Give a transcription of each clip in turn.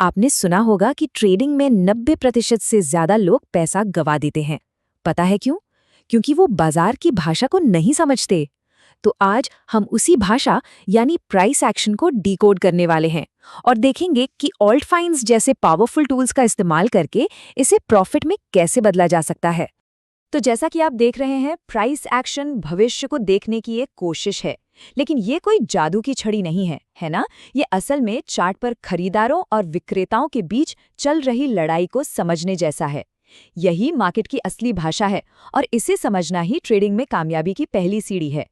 आपने सुना होगा कि ट्रेडिंग में 90% से ज्यादा लोग पैसा गवा देते हैं। पता है क्यों? क्योंकि वो बाजार की भाषा को नहीं समझते। तो आज हम उसी भाषा यानी प्राइस एक्शन को डिकोड करने वाले हैं और देखेंगे कि ऑल्ट फाइन्स जैसे पावरफुल टूल्स का इस्तेमाल करके इसे प्रॉफिट में कैसे बदला जा सकता है। तो जैसा कि आप देख रहे हैं, प्राइस एक्शन भविष्य को देखने की एक कोशिश है, लेकिन ये कोई जादू की छड़ी नहीं है, है ना? ये असल में चार्ट पर खरीदारों और विक्रेताओं के बीच चल रही लड़ाई को समझने जैसा है। यही मार्केट की असली भाषा है और इसे समझना ही ट्रेडिंग में कामयाबी की पहली सीढ़ी है।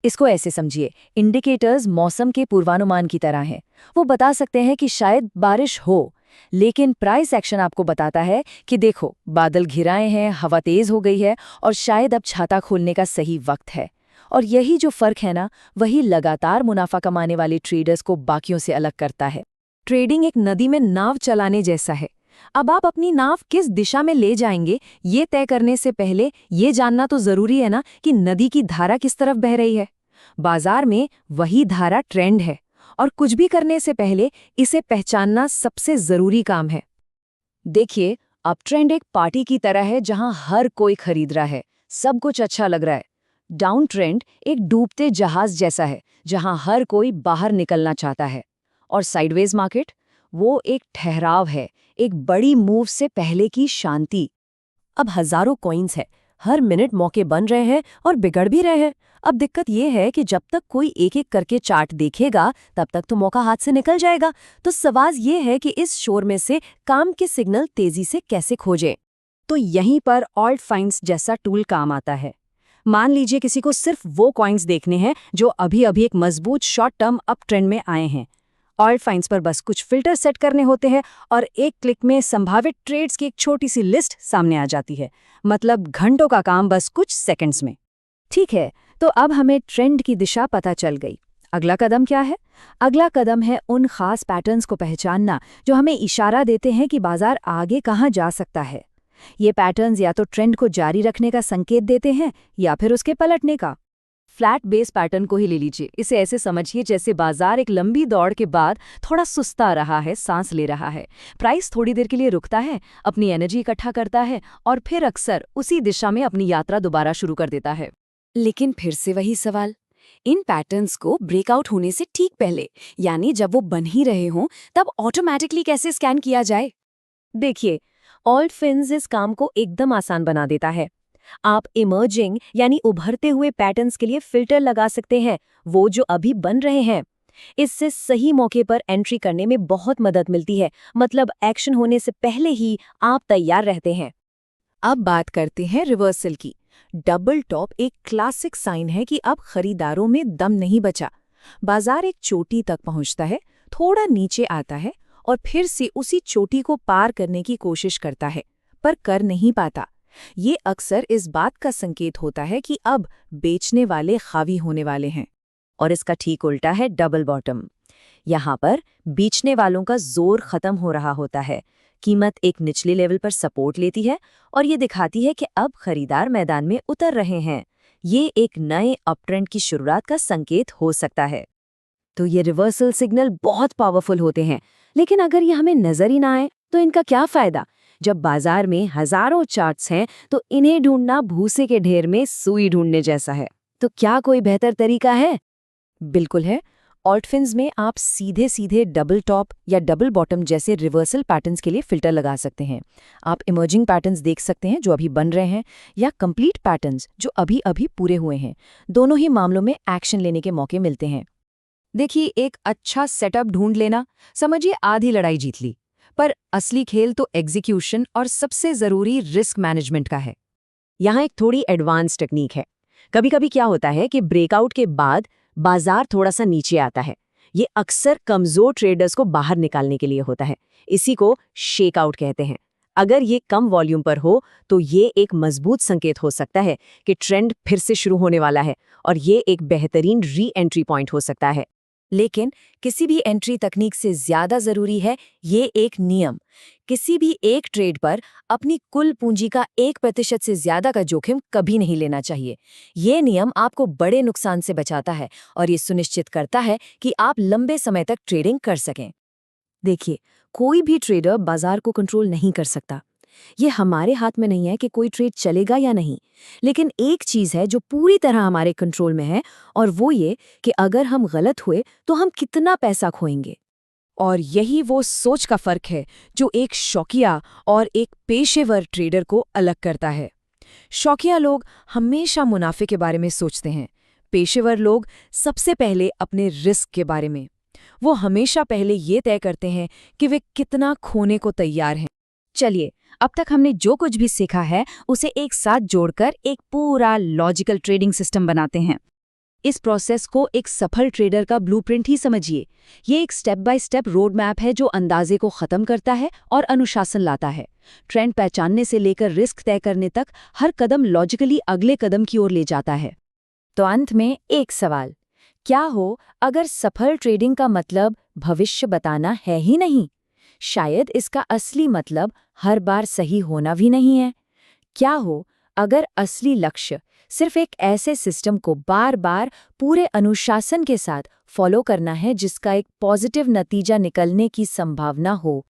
इसको ऐसे समझिए, इंडिकेटर्स मौसम के पूर्वानुमान की तरह हैं। वो बता सकते हैं कि शायद बारिश हो, लेकिन प्राइस एक्शन आपको बताता है कि देखो, बादल घिराए हैं, हवा तेज हो गई है और शायद अब छाता खोलने का सही वक्त है। और यही जो फर्क है ना, वही लगातार मुनाफा कमाने वाले ट्रेडर्स को बाकियों से अलग करता है। ट्रेडिंग एक नदी में नाव चलाने जैसा है। अब आप अपनी नाव किस दिशा में ले जाएंगे, ये तय करने से पहले ये जानना तो जरूरी है ना कि नदी की धारा किस तरफ बह रही है। बाजार में वही धारा ट्रेंड है और कुछ भी करने से पहले इसे पहचानना सबसे जरूरी काम है। देखिए, अप ट्रेंड एक पार्टी की तरह है जहां हर कोई खरीद रहा है, सब कुछ अच्छा लग रहा है। डाउन ट्रेंड एक डूबते जहाज जैसा है जहां हर कोई बाहर निकलना चाहता है। और साइडवेज मार्केट, वो एक ठहराव है, एक बड़ी मूव से पहले की शांति। अब हजारों कॉइन्स है, हर मिनट मौके बन रहे हैं और बिगड़ भी रहे हैं। अब दिक्कत ये है कि जब तक कोई एक एक करके चार्ट देखेगा तब तक तो मौका हाथ से निकल जाएगा। तो सवाल ये है कि इस शोर में से काम के सिग्नल तेजी से कैसे खोजें। तो यहीं पर ऑल्ट फाइन्स जैसा टूल काम आता है। मान लीजिए किसी को सिर्फ वो कॉइन्स देखने हैं जो अभी अभी एक मजबूत शॉर्ट टर्म अप ट्रेंड में आए हैं। ऑल्ट फाइन्स पर बस कुछ फिल्टर सेट करने होते हैं और एक क्लिक में संभावित ट्रेड्स की एक छोटी सी लिस्ट सामने आ जाती है। मतलब घंटों का काम बस कुछ सेकंड्स में। ठीक है, तो अब हमें ट्रेंड की दिशा पता चल गई। अगला कदम क्या है? अगला कदम है उन खास पैटर्न्स को पहचानना जो हमें इशारा देते हैं कि बाजार आगे कहाँ जा सकता है। ये पैटर्न्स या तो ट्रेंड को जारी रखने का संकेत देते हैं या फिर उसके पलटने का। फ्लैट बेस पैटर्न को ही ले लीजिए। इसे ऐसे समझिए जैसे बाजार एक लंबी दौड़ के बाद थोड़ा सुस्ता रहा है, सांस ले रहा है। प्राइस थोड़ी देर के लिए रुकता है, अपनी एनर्जी इकट्ठा करता है और फिर अक्सर उसी दिशा में अपनी यात्रा दोबारा शुरू कर देता है। लेकिन फिर से वही सवाल, इन पैटर्न्स को ब्रेकआउट होने से ठीक पहले, यानी जब वो बन ही रहे हों, तब ऑटोमैटिकली कैसे स्कैन किया जाए? देखिए, ऑल्ट फाइन्स इस काम को एकदम आसान बना देता है। आप इमर्जिंग यानी उभरते हुए पैटर्न्स के लिए फिल्टर लगा सकते हैं, वो जो अभी बन रहे हैं। इससे सही मौके पर एंट्री करने में बहुत मदद मिलती है, मतलब एक्शन होने से पहले ही आप तैयार रहते हैं। अब बात करते हैं रिवर्सल की। डबल टॉप एक क्लासिक साइन है कि अब खरीदारों में दम नहीं बचा। बाजार एक चोटी तक पहुंचता है, थोड़ा नीचे आता है और फिर से उसी चोटी को पार करने की कोशिश करता है, पर कर नहीं पाता। ये अक्सर इस बात का संकेत होता है कि अब बेचने वाले हावी होने वाले हैं। और इसका ठीक उल्टा है डबल बॉटम। यहाँ पर बेचने वालों का जोर खत्म हो रहा होता है, कीमत एक निचले लेवल पर सपोर्ट लेती है और ये दिखाती है कि अब खरीदार मैदान में उतर रहे हैं। ये एक नए अपट्रेंड की शुरुआत का संकेत हो सकता है। तो ये रिवर्सल सिग्नल बहुत पावरफुल होते हैं, लेकिन अगर ये हमें नजर ही ना आए तो इनका क्या फायदा? जब बाजार में हजारों चार्ट्स हैं तो इन्हें ढूंढना भूसे के ढेर में सुई ढूंढने जैसा है। तो क्या कोई बेहतर तरीका है? बिल्कुल है। ऑल्ट फाइन्स में आप सीधे सीधे डबल टॉप या डबल बॉटम जैसे रिवर्सल पैटर्न्स के लिए फिल्टर लगा सकते हैं। आप इमर्जिंग पैटर्न्स देख सकते हैं जो अभी बन रहे हैं, या कंप्लीट पैटर्न्स जो अभी अभी पूरे हुए हैं। दोनों ही मामलों में एक्शन लेने के मौके मिलते हैं। देखिए, एक अच्छा सेटअप ढूंढ लेना, समझिए आधी लड़ाई जीत ली। पर असली खेल तो एग्जीक्यूशन और सबसे जरूरी रिस्क मैनेजमेंट का है। यहाँ एक थोड़ी एडवांस टेक्निक है। कभी कभी क्या होता है कि ब्रेकआउट के बाद बाजार थोड़ा सा नीचे आता है। ये अक्सर कमजोर ट्रेडर्स को बाहर निकालने के लिए होता है। इसी को शेकआउट कहते हैं। अगर ये कम वॉल्यूम पर हो तो ये एक मजबूत संकेत हो सकता है कि ट्रेंड फिर से शुरू होने वाला है और ये एक बेहतरीन री एंट्री पॉइंट हो सकता है। लेकिन किसी भी एंट्री तकनीक से ज्यादा जरूरी है ये एक नियम। किसी भी एक ट्रेड पर अपनी कुल पूंजी का 1% से ज्यादा का जोखिम कभी नहीं लेना चाहिए। ये नियम आपको बड़े नुकसान से बचाता है और ये सुनिश्चित करता है कि आप लंबे समय तक ट्रेडिंग कर सकें। देखिए, कोई भी ट्रेडर बाजार को कंट्रोल नहीं कर सकता। ये हमारे हाथ में नहीं है कि कोई ट्रेड चलेगा या नहीं। लेकिन एक चीज है जो पूरी तरह हमारे कंट्रोल में है, और वो ये कि अगर हम गलत हुए तो हम कितना पैसा खोएंगे। और यही वो सोच का फर्क है जो एक शौकिया और एक पेशेवर ट्रेडर को अलग करता है। शौकिया लोग हमेशा मुनाफे के बारे में सोचते हैं, पेशेवर लोग सबसे पहले अपने रिस्क के बारे में। वो हमेशा पहले ये तय करते हैं कि वे कितना खोने को तैयार हैं। चलिए, अब तक हमने जो कुछ भी सीखा है उसे एक साथ जोड़कर एक पूरा लॉजिकल ट्रेडिंग सिस्टम बनाते हैं। इस प्रोसेस को एक सफल ट्रेडर का ब्लूप्रिंट ही समझिए। ये एक step by step road map है जो अंदाजे को खत्म करता है और अनुशासन लाता है। ट्रेंड पहचानने से लेकर रिस्क तय करने तक हर कदम लॉजिकली अगले कदम की ओर ले जाता है। तो अंत में एक सवाल, क्या हो अगर सफल ट्रेडिंग का मतलब भविष्य बताना है ही नहीं? शायद इसका असली मतलब हर बार सही होना भी नहीं है। क्या हो अगर असली लक्ष्य सिर्फ एक ऐसे सिस्टम को बार बार पूरे अनुशासन के साथ फॉलो करना है जिसका एक पॉजिटिव नतीजा निकलने की संभावना हो?